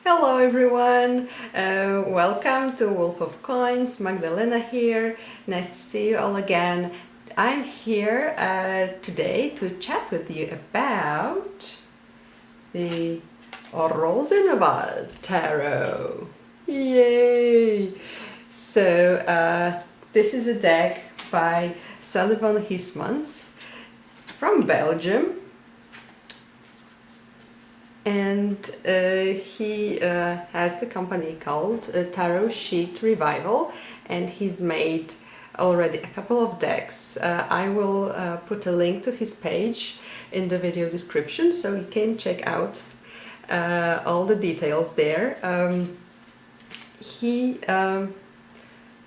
Hello everyone, welcome to Wolf of Coins. Magdalena here, nice to see you all again. I'm here today to chat with you about the Rosenwald Tarot. Yay! So this is a deck by Sullivan Hismans from Belgium. And he has the company called Tarot Sheet Revival, and he's made already a couple of decks. I will put a link to his page in the video description so you can check out all the details there. He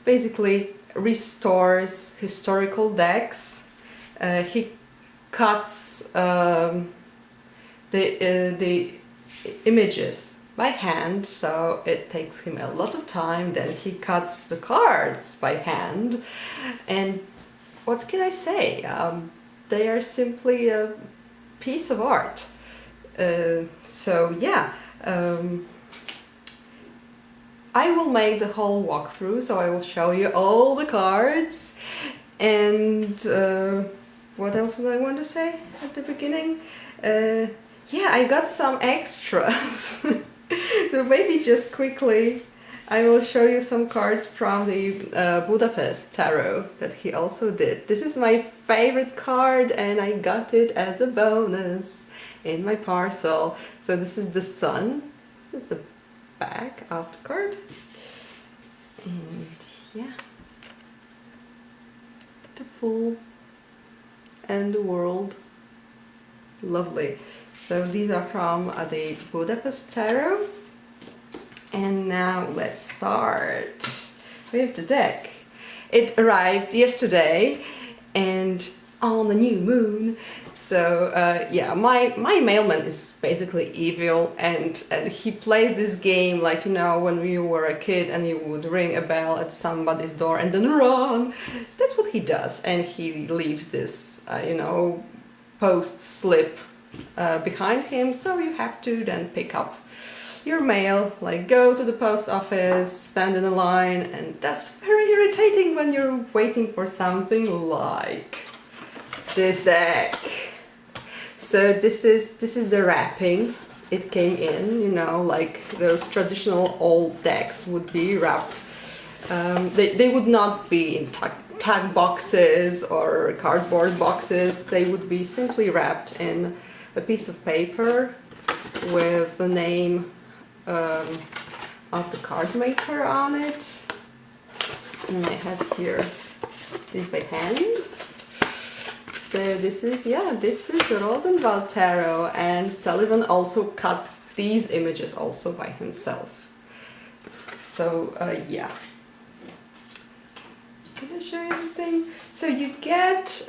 basically restores historical decks. He cuts the images by hand, so it takes him a lot of time. Then he cuts the cards by hand, and what can I say? They are simply a piece of art. So yeah, I will make the whole walkthrough, so I will show you all the cards. And what else did I want to say at the beginning? Yeah, I got some extras. So maybe just quickly I will show you some cards from the Budapest Tarot that he also did. This is my favorite card and I got it as a bonus in my parcel. So this is the Sun. This is the back of the card. And yeah, the Fool and the World. Lovely. So these are from the Budapest Tarot. And now let's start with the deck. It arrived yesterday and on the new moon. So yeah, my mailman is basically evil, and he plays this game like, you know, when you were a kid and you would ring a bell at somebody's door and then run. That's what he does, and he leaves this, you know, post slip behind him, so you have to then pick up your mail, like go to the post office, stand in a line, and that's very irritating when you're waiting for something like this deck. So this is the wrapping. It came in, you know, like those traditional old decks would be wrapped. They would not be in tag boxes or cardboard boxes. They would be simply wrapped in a piece of paper with the name of the card maker on it. And I have here this by hand. So this is the Rosenwald Tarot, and Sullivan also cut these images also by himself. So yeah. Did I show you anything? So you get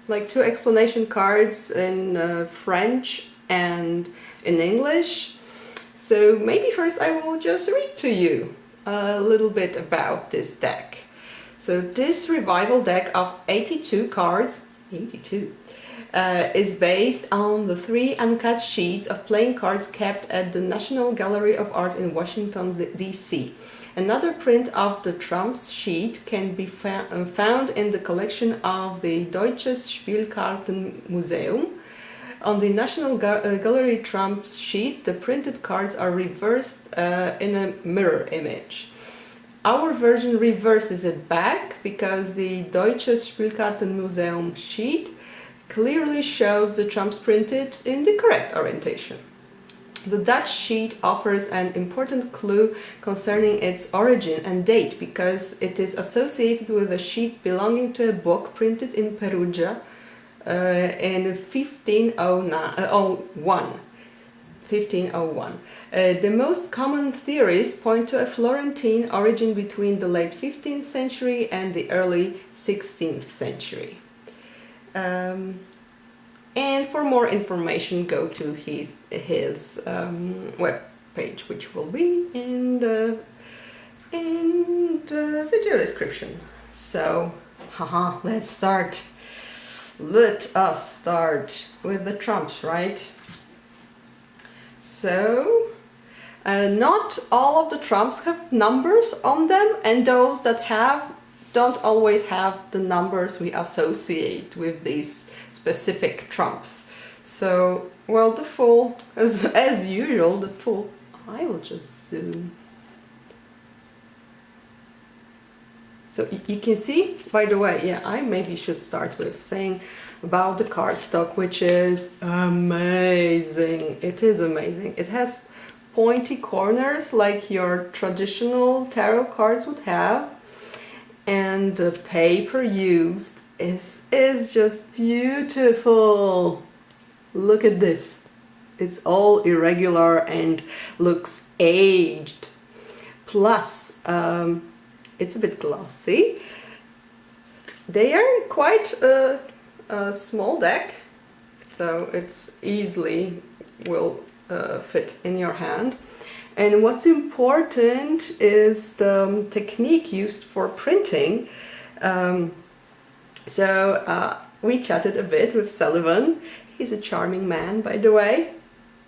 like two explanation cards in French and in English. So maybe first I will just read to you a little bit about this deck. So this revival deck of 82 cards, 82, is based on the 3 uncut sheets of playing cards kept at the National Gallery of Art in Washington, D.C. Another print of the Trumps sheet can be found in the collection of the Deutsches Spielkartenmuseum. On the National Gallery Trumps sheet, the printed cards are reversed in a mirror image. Our version reverses it back because the Deutsches Spielkartenmuseum sheet clearly shows the Trumps printed in the correct orientation. The Dutch sheet offers an important clue concerning its origin and date because it is associated with a sheet belonging to a book printed in Perugia in 1501. The most common theories point to a Florentine origin between the late 15th century and the early 16th century. And for more information, go to his web page, which will be in the video description. So, let's start. Let us start with the Trumps, right? So, Not all of the trumps have numbers on them, and those that have don't always have the numbers we associate with these specific trumps. So, well, the full, as usual, the full, I will just zoom. So you can see, by the way, yeah, I maybe should start with saying about the cardstock, which is amazing. It is amazing. It has pointy corners like your traditional tarot cards would have, and the paper used is just beautiful. Look at this. It's all irregular and looks aged. Plus, it's a bit glossy. They are quite a small deck, so it's easily will fit in your hand. And what's important is the technique used for printing. We chatted a bit with Sullivan. He's a charming man, by the way.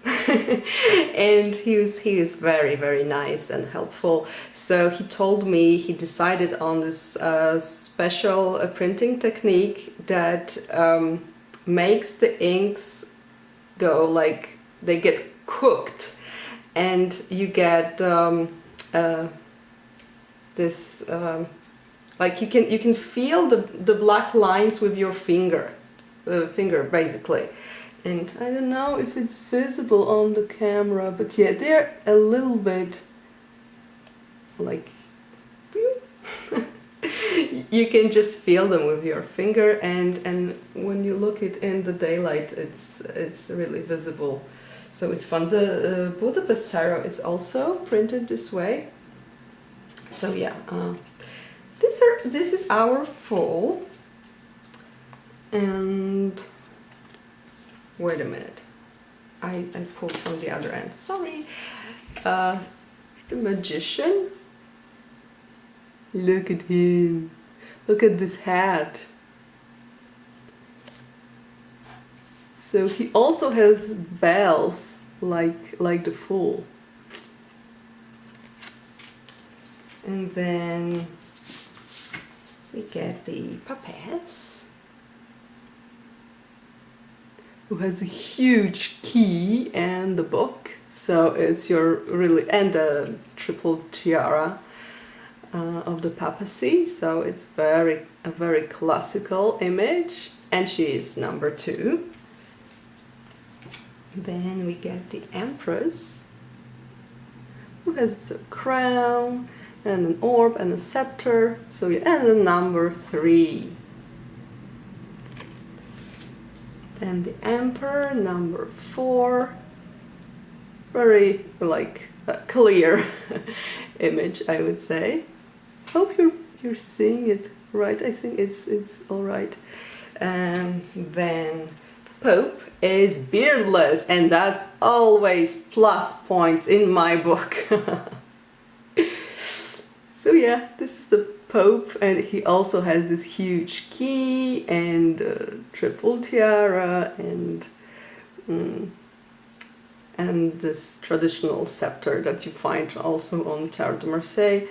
And he was very, very nice and helpful. So he told me he decided on this special printing technique that makes the inks go like they get cooked, and you get this like you can feel the black lines with your finger basically. And I don't know if it's visible on the camera, but yeah, they're a little bit like you can just feel them with your finger, and when you look it in the daylight, it's really visible. So it's fun. The Budapest Tarot is also printed this way. So yeah, this is our full. And wait a minute, I pulled from the other end, sorry. The Magician, look at him, look at this hat. So he also has bells like the Fool. And then we get the Papes, who has a huge key and the book. So it's your really, and the triple tiara of the papacy. So it's a very classical image, and she is number 2. Then we get the Empress, who has a crown and an orb and a scepter. So and a number 3. Then the Emperor, number 4. Very like clear image, I would say. Hope you're seeing it right. I think it's all right. And then Pope is beardless, and that's always plus points in my book. So yeah, this is the Pope, and he also has this huge key and triple tiara and this traditional scepter that you find also on Tarot de Marseille,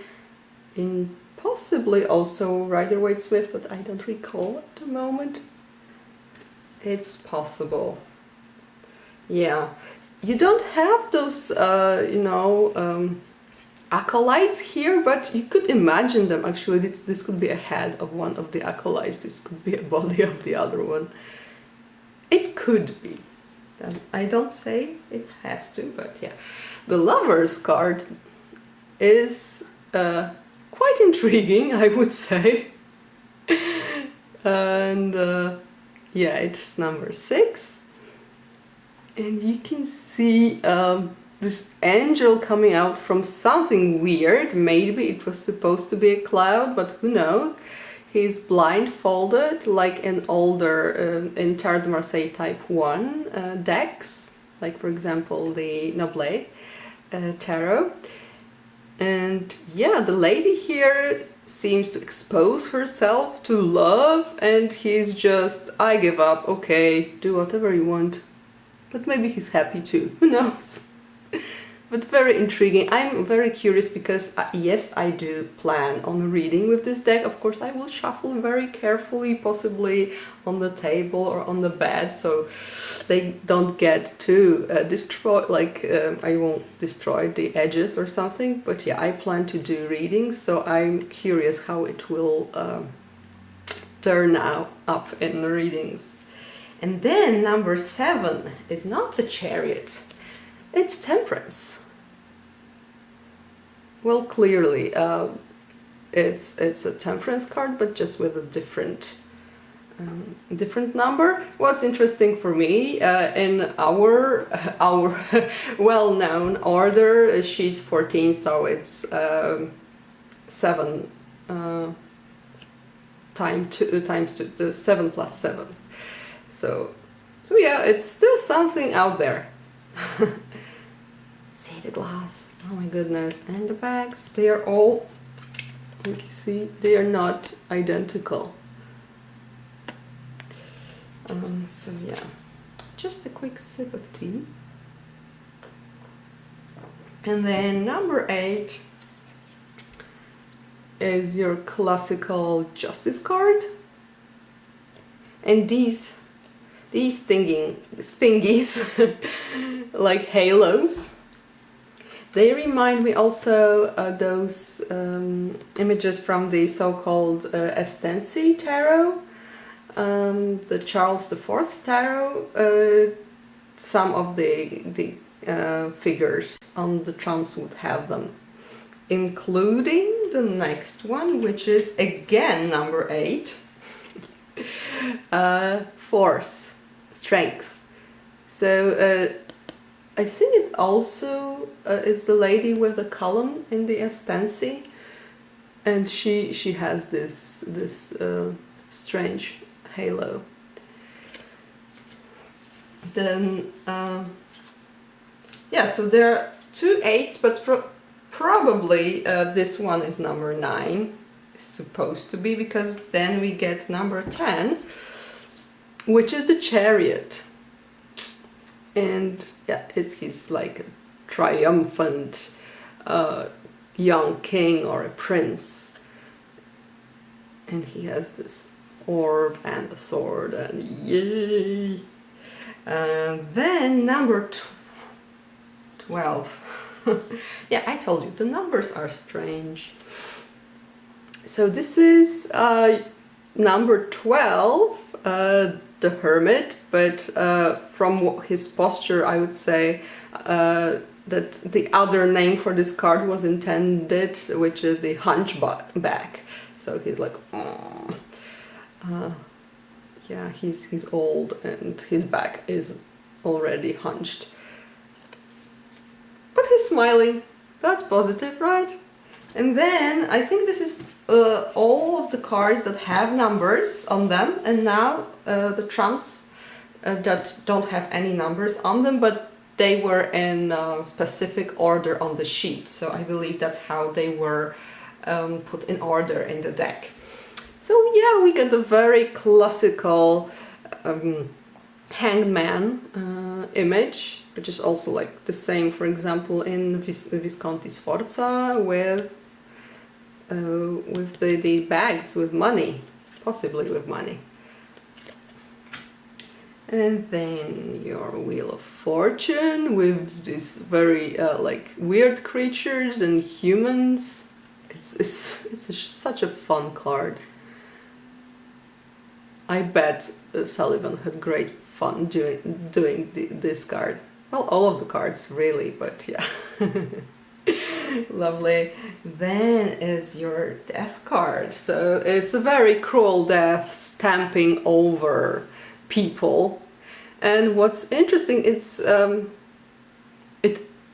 in possibly also Rider-Waite-Smith, but I don't recall at the moment. It's possible. Yeah, you don't have those, acolytes here, but you could imagine them. Actually, this could be a head of one of the acolytes. This could be a body of the other one. It could be. I don't say it has to, but yeah. The Lover's card is quite intriguing, I would say. And yeah, it's number 6. And you can see this angel coming out from something weird. Maybe it was supposed to be a cloud, but who knows. He's blindfolded like an older in Tarot de Marseille type 1 decks, like for example the Noblet tarot. And yeah, the lady here seems to expose herself to love, and he's just, I give up, okay, do whatever you want. But maybe he's happy too, who knows. but very intriguing. I'm very curious because yes, I do plan on reading with this deck. Of course, I will shuffle very carefully, possibly on the table or on the bed, so they don't get too destroyed, like I won't destroy the edges or something. But yeah, I plan to do readings, so I'm curious how it will turn out up in the readings. And then number 7 is not the Chariot, it's Temperance. Well, clearly it's a Temperance card, but just with a different number. What's interesting for me, in our well-known order, she's 14, so it's 7 times 2, 7 plus 7. So yeah, it's still something out there. See the glass. Oh my goodness. And the bags, they are all, you can see, they are not identical. So yeah, just a quick sip of tea. And then number 8 is your classical Justice card. And these thingies, like halos, they remind me also those images from the so-called Estensi Tarot, the Charles IV Tarot. Some of the figures on the trumps would have them, including the next one, which is again number 8, force, strength. So I think it also is the lady with the column in the Estensi, and she has this strange halo. Then yeah, so there are 2 8s, but probably this one is number 9. It's supposed to be, because then we get number 10, which is the Chariot. And yeah, he's like a triumphant young king or a prince, and he has this orb and the sword, and yay! Then number 12. Yeah, I told you the numbers are strange. So this is number 12, the Hermit, but from his posture I would say that the other name for this card was intended, which is the Hunchback. So he's like, yeah, he's old and his back is already hunched. But he's smiling. That's positive, right? And then I think this is all of the cards that have numbers on them, and now the trumps that don't have any numbers on them, but they were in specific order on the sheet. So I believe that's how they were put in order in the deck. So yeah, we get a very classical hangman image, which is also like the same, for example, in Visconti Sforza with the bags with money, possibly with money. And then your Wheel of Fortune with these very like weird creatures and humans. It's such a fun card. I bet Sullivan had great fun doing this card. Well, all of the cards really, but yeah. Lovely. Then is your death card. So it's a very cruel death stamping over people. And what's interesting, it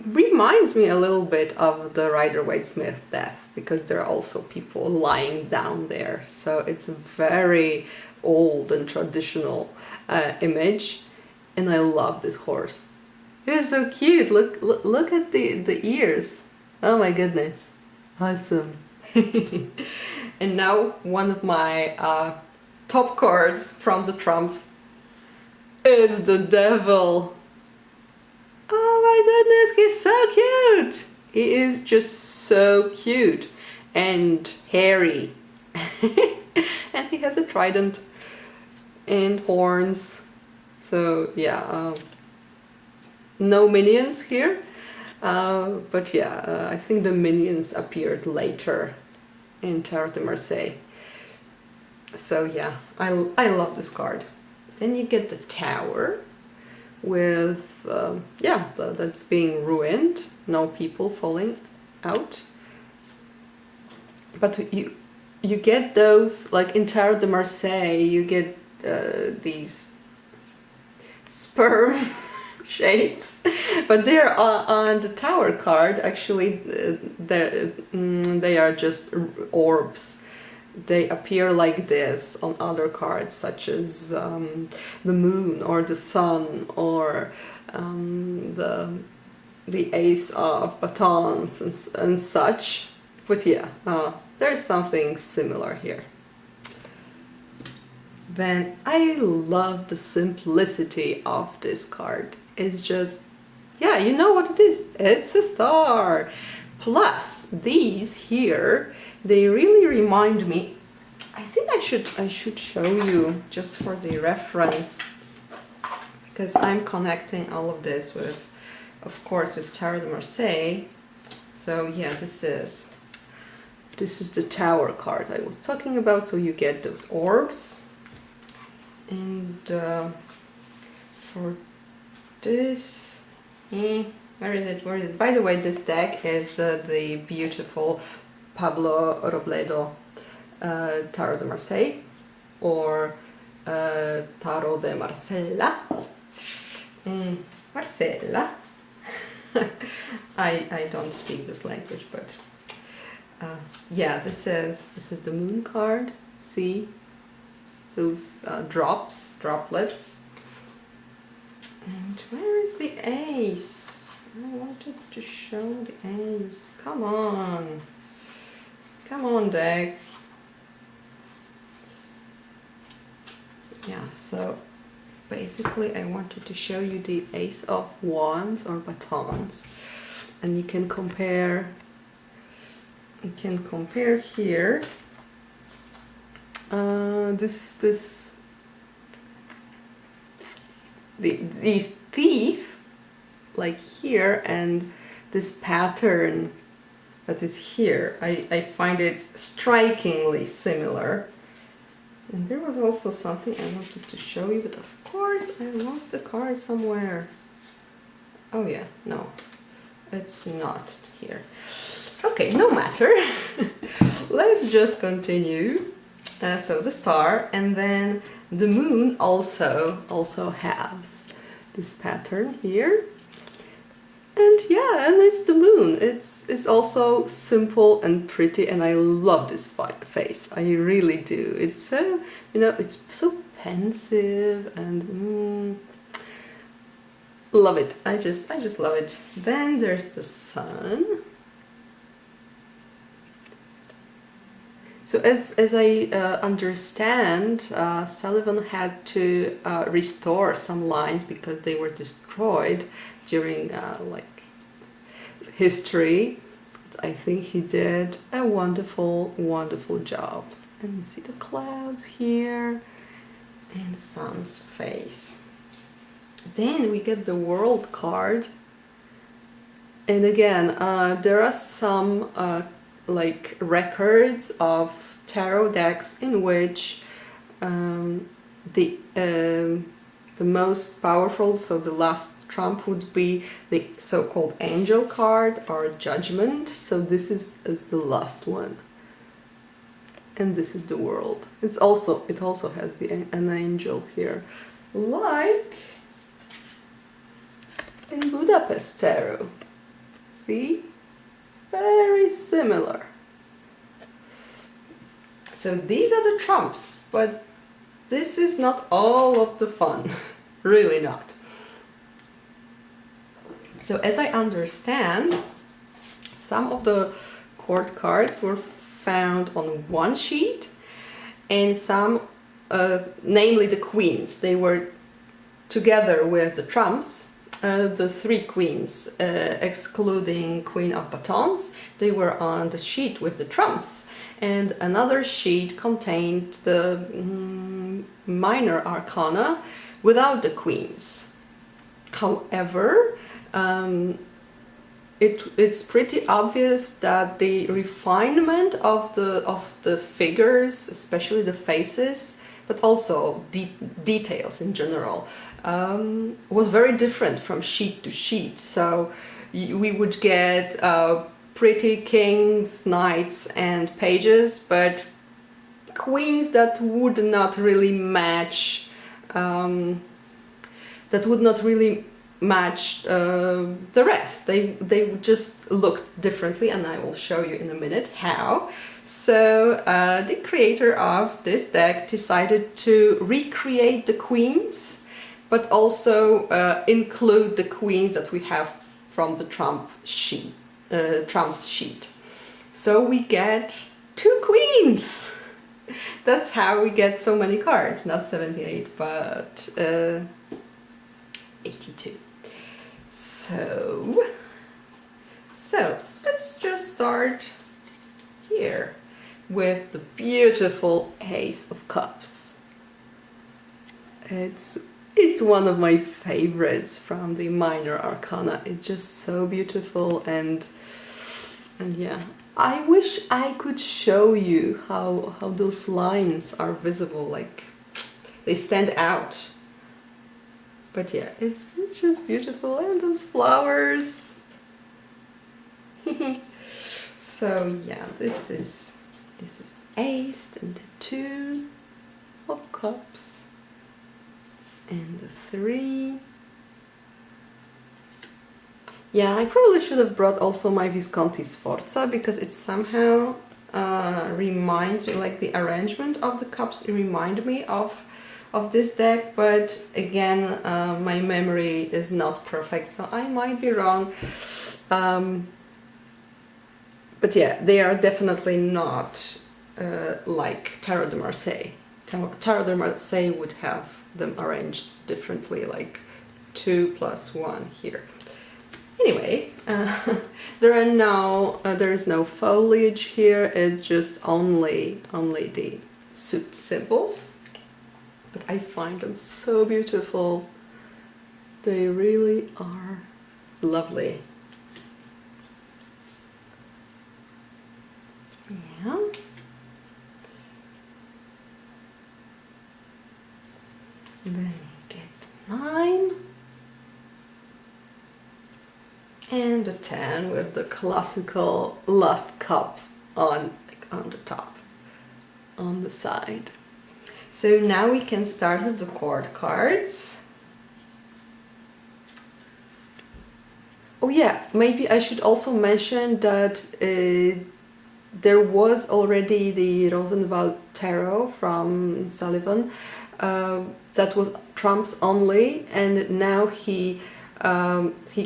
reminds me a little bit of the Rider-Waite-Smith death, because there are also people lying down there. So it's a very old and traditional image, and I love this horse. It's so cute. Look at the ears. Oh my goodness, awesome. And now one of my top cards from the trumps. It's the Devil. Oh my goodness, he's so cute. He is just so cute and hairy. And he has a trident and horns. So yeah, no minions here. But yeah, I think the minions appeared later in Tarot de Marseille. So yeah, I love this card. Then you get the Tower with, yeah, that's being ruined, no people falling out. But you get those, like in Tarot de Marseille, you get these sperm shapes, but they're on the Tower card. Actually, they are just orbs. They appear like this on other cards, such as the Moon or the Sun or the Ace of Batons and such. But yeah, there's something similar here. Then I love the simplicity of this card. It's just, yeah, you know what it is. It's a star. Plus, these here, they really remind me. I think I should show you just for the reference, because I'm connecting all of this with, of course, with Tarot de Marseille. So yeah, this is the Tower card I was talking about. So you get those orbs, and for this, where is it? Where is it? By the way, this deck is the beautiful Pablo Robledo Tarot de Marseille, or Tarot de Marsella. Marsella. I don't speak this language, but yeah, this is the Moon card. See those droplets. And where is the Ace? I wanted to show the Ace. Come on. Come on, deck. Yeah, so basically I wanted to show you the Ace of Wands or Batons. And you can compare here these teeth, like here, and this pattern that is here. I find it strikingly similar. And there was also something I wanted to show you, but of course I lost the card somewhere. Oh yeah, no, it's not here. Okay, no matter. Let's just continue. So the star, and then the Moon also has this pattern here. And yeah, and it's the Moon. It's also simple and pretty, and I love this face. I really do. It's so, you know, it's so pensive and love it. I just love it. Then there's the Sun. So as I understand, Sullivan had to restore some lines because they were destroyed during like history. I think he did a wonderful job. And you see the clouds here and the Sun's face. Then we get the World card, and again there are some like records of tarot decks in which the most powerful, so the last trump, would be the so-called Angel card or Judgment. So this is the last one, and this is the World. It also has an angel here, like in Budapest Tarot. See? Very similar. So these are the trumps, but this is not all of the fun. Really not. So as I understand, some of the court cards were found on one sheet, and some, namely the queens, they were together with the trumps, the three queens, excluding Queen of Batons. They were on the sheet with the trumps, and another sheet contained the minor arcana without the queens. However, it's pretty obvious that the refinement of the figures, especially the faces, but also details in general, was very different from sheet to sheet. So we would get pretty kings, knights, and pages, but queens that would not really match. The rest. They just looked differently, and I will show you in a minute how. So the creator of this deck decided to recreate the queens, but also include the queens that we have from the trumps sheet. So we get 2 queens. That's how we get so many cards, not 78, but 82. So let's just start here with the beautiful Ace of Cups. It's one of my favorites from the minor arcana. It's just so beautiful, and yeah, I wish I could show you how those lines are visible, like they stand out. But yeah, it's just beautiful, and those flowers. So yeah, this is Ace and the 2 of Cups and the 3. Yeah, I probably should have brought also my Visconti Sforza, because it somehow reminds me, like the arrangement of the cups remind me of this deck, but again, my memory is not perfect, so I might be wrong. But yeah, they are definitely not like Tarot de Marseille. Tarot de Marseille would have them arranged differently, like 2 + 1 here. Anyway, there is no foliage here. It's just only the suit symbols. But I find them so beautiful. They really are lovely. Yeah. Then we get 9. And the 10 with the classical last cup on the top, on the side. So now we can start with the court cards. Oh yeah, maybe I should also mention that there was already the Rosenwald Tarot from Sullivan that was trumps only, and now he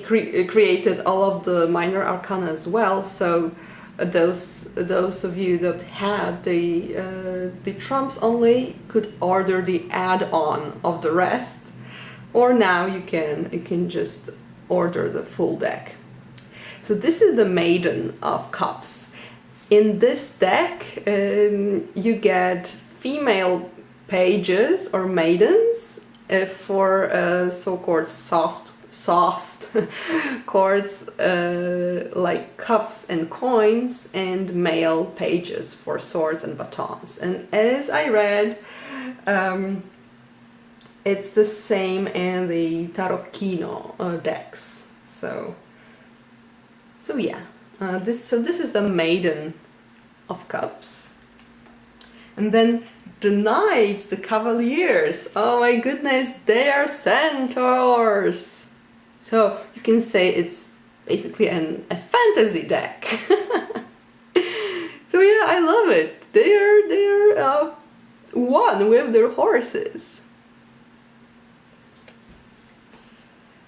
created all of the minor arcana as well. So those of you that had the trumps only could order the add-on of the rest, or now you can just order the full deck. So this is the Maiden of Cups. In this deck, you get female pages or maidens for so-called soft chords like cups and coins, and male pages for swords and batons. And as I read, it's the same in the Tarocchino decks. So yeah, this is the Maiden of Cups. And then the Knights, the Cavaliers, oh my goodness, they are centaurs. So you can say it's basically a fantasy deck. So yeah, I love it. They are one with their horses.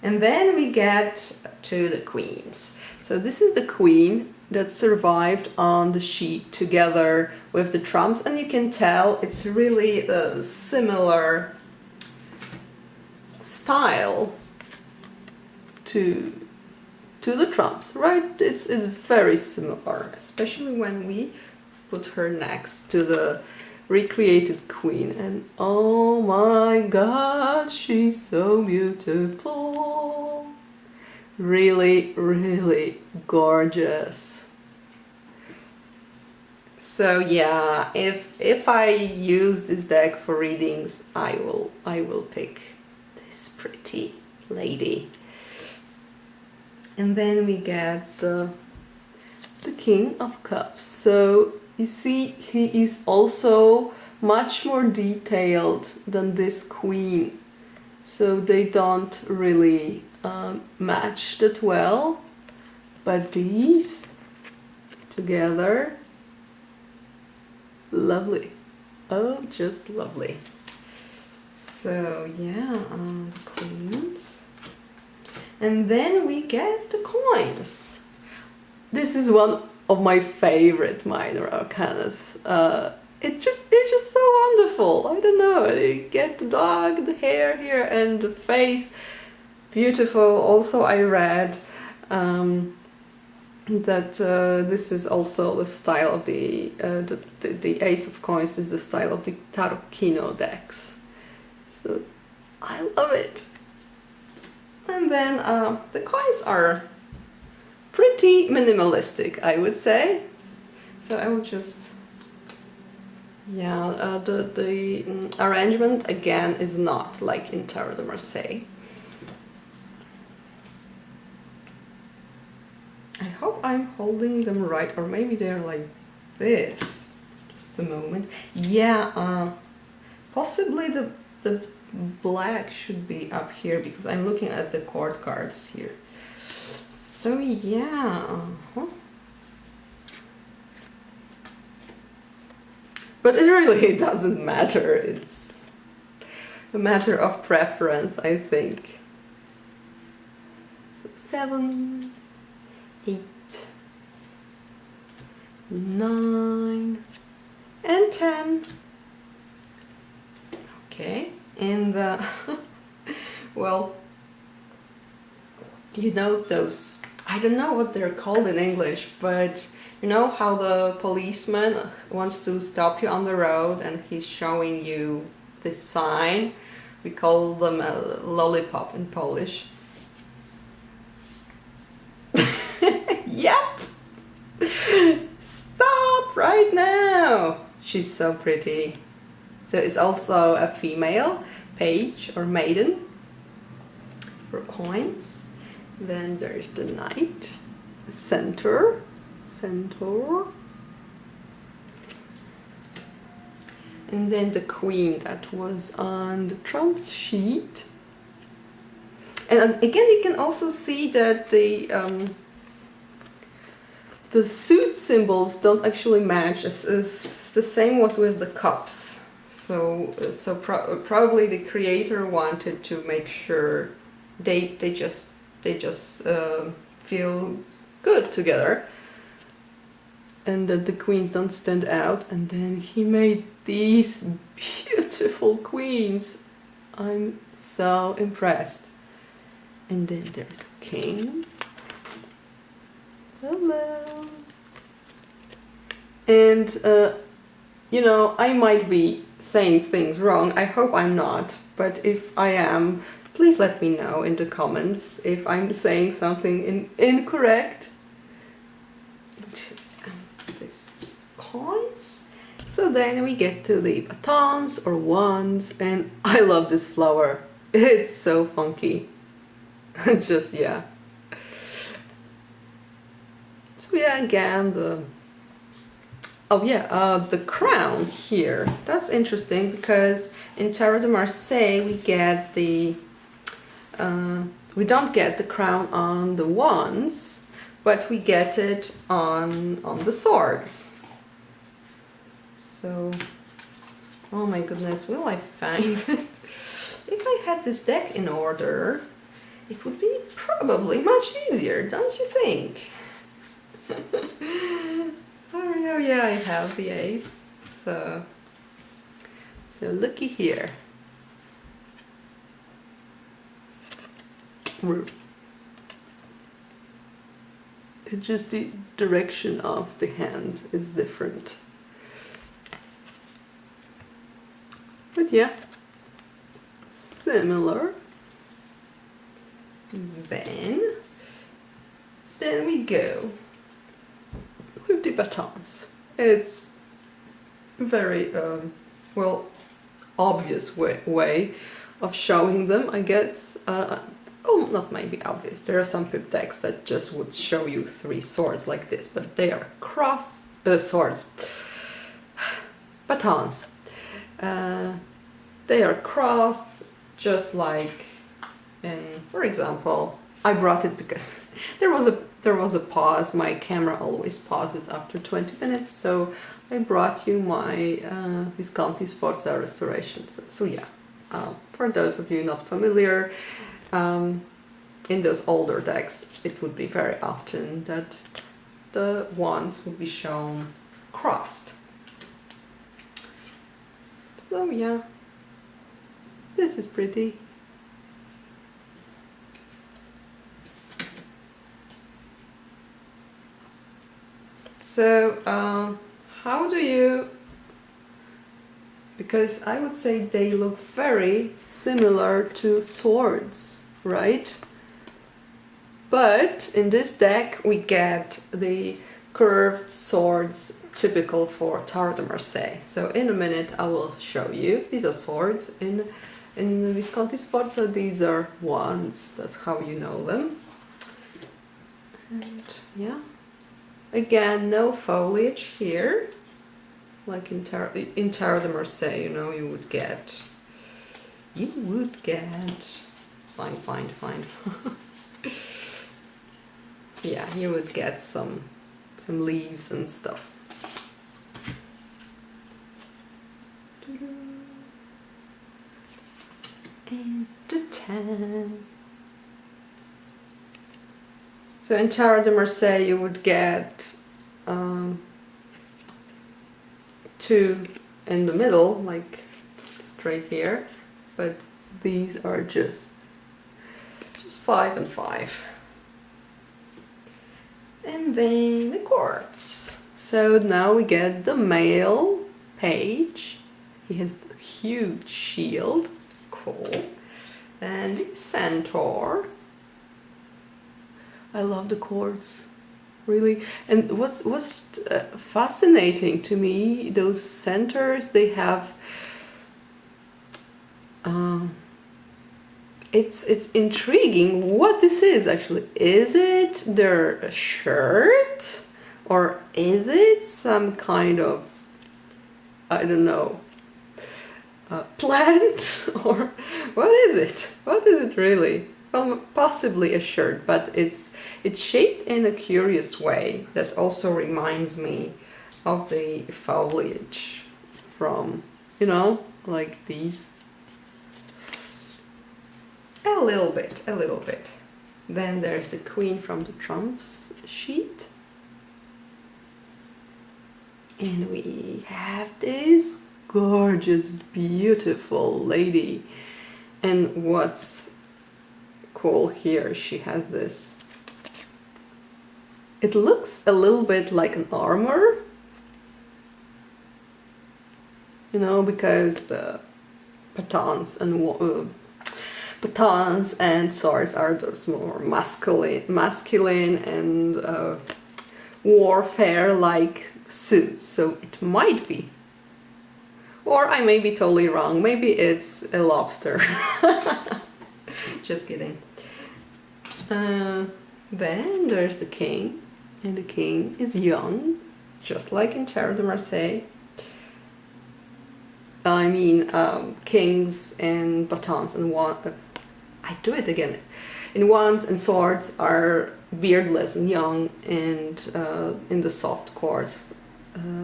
And then we get to the queens. So this is the queen that survived on the sheet together with the trumps, and you can tell it's really a similar style to the trumps, right? It's very similar, especially when we put her next to the recreated queen, and oh my god, she's so beautiful. Really, really gorgeous. So yeah, if I use this deck for readings, I will pick this pretty lady. And then we get the King of Cups. So you see, he is also much more detailed than this queen. So they don't really match that well. But these together, lovely. Oh, just lovely. So yeah, queens. And then we get the coins. This is one of my favorite minor arcanas. It's just so wonderful. I don't know. You get the dog, the hair here, and the face. Beautiful. Also, I read that this is also the style of the Ace of Coins is the style of the Tarocchino decks. So I love it. And then the coins are pretty minimalistic, I would say. So I will just, yeah, the arrangement again is not like in Tarot de Marseille. I hope I'm holding them right, or maybe they're like this. Just a moment. Yeah, possibly the black should be up here because I'm looking at the court cards here. So yeah, but it really doesn't matter. It's a matter of preference, I think. So 7, 8, 9, and 10. Okay. And well, you know those, I don't know what they're called in English, but you know how the policeman wants to stop you on the road and he's showing you this sign? We call them a lollipop in Polish. Yep! Stop right now! She's so pretty. So it's also a female page or maiden for coins. Then there's the knight, the centaur, and then the queen that was on the trumps sheet. And again, you can also see that the suit symbols don't actually match. As the same was with the cups. So probably the creator wanted to make sure they just feel good together, and that the queens don't stand out. And then he made these beautiful queens. I'm so impressed. And then there's the king. Hello. And you know, I might be saying things wrong. I hope I'm not, but if I am, please let me know in the comments if I'm saying something incorrect. This is coins. So then we get to the batons or wands, and I love this flower. It's so funky. Just, yeah. So yeah, again, the crown here. That's interesting because in Tarot de Marseille we get the we don't get the crown on the wands, but we get it on the swords. So, oh my goodness, will I find it? If I had this deck in order, it would be probably much easier, don't you think? Sorry, oh yeah, I have the ace. So looky here. just the direction of the hand is different. But yeah, similar. Then we go with the batons. It's very well, obvious way of showing them, I guess. Oh, not maybe obvious. There are some pip decks that just would show you 3 swords like this, but they are crossed swords, batons. They are crossed, just like in, for example, I brought it because there was a pause. My camera always pauses after 20 minutes, so I brought you my Visconti Sforza restoration. So yeah, for those of you not familiar, in those older decks, it would be very often that the wands would be shown crossed. So yeah, this is pretty. So how do you, because I would say they look very similar to swords, right? But in this deck we get the curved swords typical for Tarot de Marseille. So in a minute I will show you. These are swords. In Visconti Sforza these are wands. That's how you know them. And yeah, again, no foliage here. Like in Tarot de Marseille, you know, you would get fine. Yeah, you would get some leaves and stuff. And the 10. So in Tarot de Marseille you would get 2 in the middle, like straight here, but these are just 5 and 5. And then the quartz. So now we get the male page. He has a huge shield, cool. And the centaur. I love the quartz, really. And what's fascinating to me, those centaurs, they have it's intriguing what this is actually. Is it their shirt, or is it some kind of, I don't know, plant, or what is it? What is it really? Well, possibly a shirt, but it's shaped in a curious way that also reminds me of the foliage from, you know, like these. A little bit. Then there's the Queen from the Trumps sheet. And we have this gorgeous, beautiful lady. And what's cool here, she has this, it looks a little bit like an armor, you know, because the batons and swords are those more masculine and warfare-like suits. So it might be, or I may be totally wrong. Maybe it's a lobster. Just kidding. Then there's the king, and the king is young, just like in Tarot de Marseille. I mean, kings and batons and I do it again. In wands and swords are beardless and young, and in the soft chords,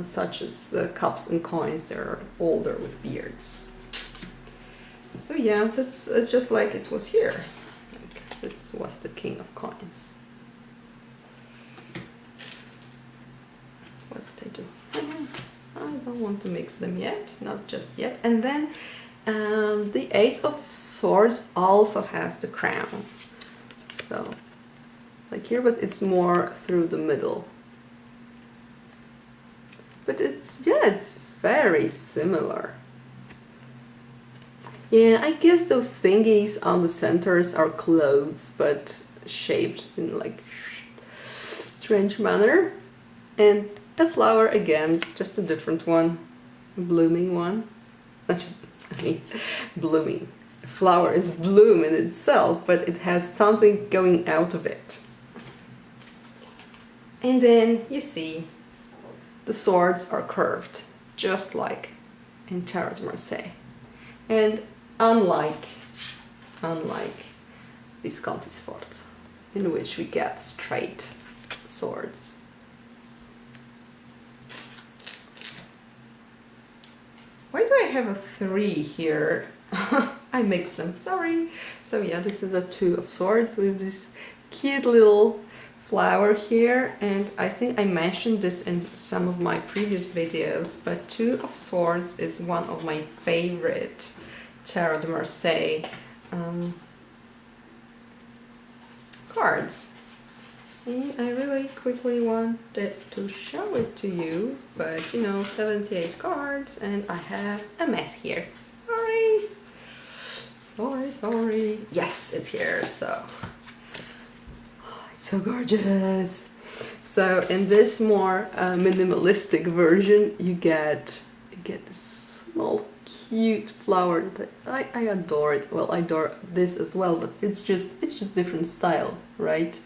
such as cups and coins, they're older with beards. So yeah, that's just like it was here. Like, this was the king of coins. What did I do? I don't want to mix them yet, not just yet. And then the Ace of Swords also has the crown. So like here, but it's more through the middle. But it's, yeah, it's very similar. Yeah, I guess those thingies on the centers are clothes, but shaped in like strange manner. And the flower again, just a different one, a blooming one. I mean, blooming. A flower is bloom in itself, but it has something going out of it. And then you see the swords are curved, just like in Tarot de Marseille. And unlike Visconti Sforza, in which we get straight swords. Why do I have a 3 here? I mixed them, sorry. So yeah, this is a 2 of swords with this cute little flower here, and I think I mentioned this in some of my previous videos, but 2 of swords is one of my favorite Tarot de Marseille cards. And I really quickly wanted to show it to you, but you know, 78 cards and I have a mess here. Sorry. Yes, it's here, so. Oh, it's so gorgeous. So in this more minimalistic version, you get this small cute flower that I adore it. Well, I adore this as well, but it's just different style, right?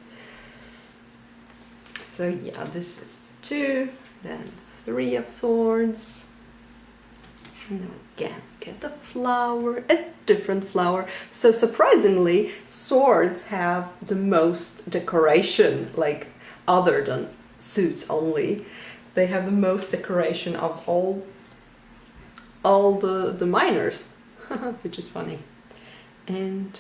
So yeah, this is the 2, then 3 of swords, and then again get the flower, a different flower. So surprisingly, swords have the most decoration, like other than suits only. They have the most decoration of all the minors, which is funny. And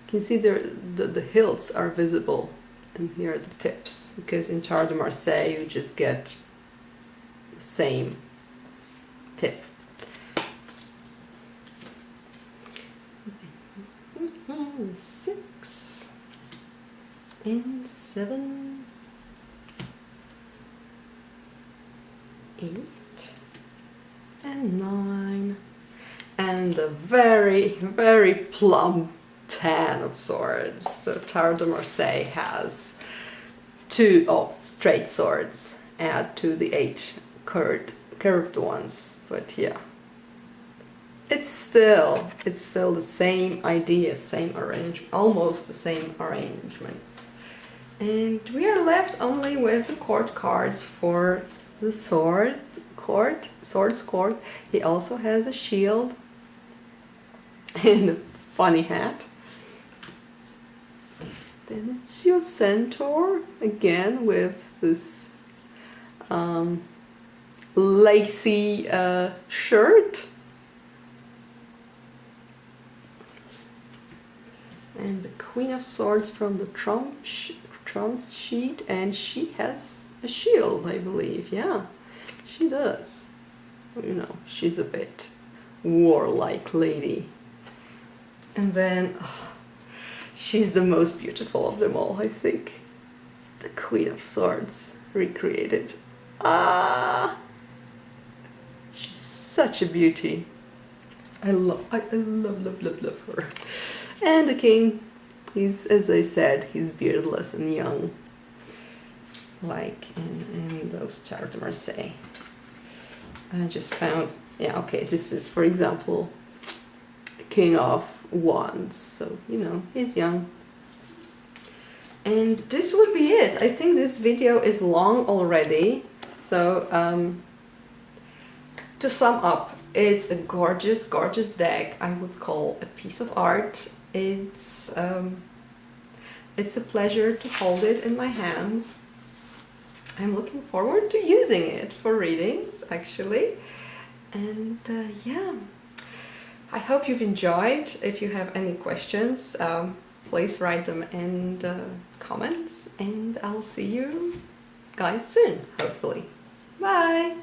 you can see the hilts are visible, and here are the tips, because in Tarot de Marseille you just get the same tip. 6 and 7, 8 and 9, and a very, very plump 10 of swords. So Tarot de Marseille has 2 of straight swords, add to the 8 curved ones, but yeah. It's still the same idea, same arrangement, almost the same arrangement. And we are left only with the court cards for the swords court. He also has a shield and a funny hat. Then it's your centaur, again with this lacy shirt. And the Queen of Swords from the Trump's sheet, and she has a shield, I believe. Yeah, she does. You know, she's a bit warlike lady. And then she's the most beautiful of them all, I think. The Queen of Swords recreated. She's such a beauty. I love her. And the king, he's, as I said, he's beardless and young, like in those Tarot de Marseille. I just found, yeah, okay, this is, for example, King of Wands, so, you know, he's young. And this would be it. I think this video is long already, so to sum up, it's a gorgeous, gorgeous deck. I would call a piece of art. It's a pleasure to hold it in my hands. I'm looking forward to using it for readings, actually. And yeah, I hope you've enjoyed. If you have any questions, please write them in the comments, and I'll see you guys soon, hopefully. Bye!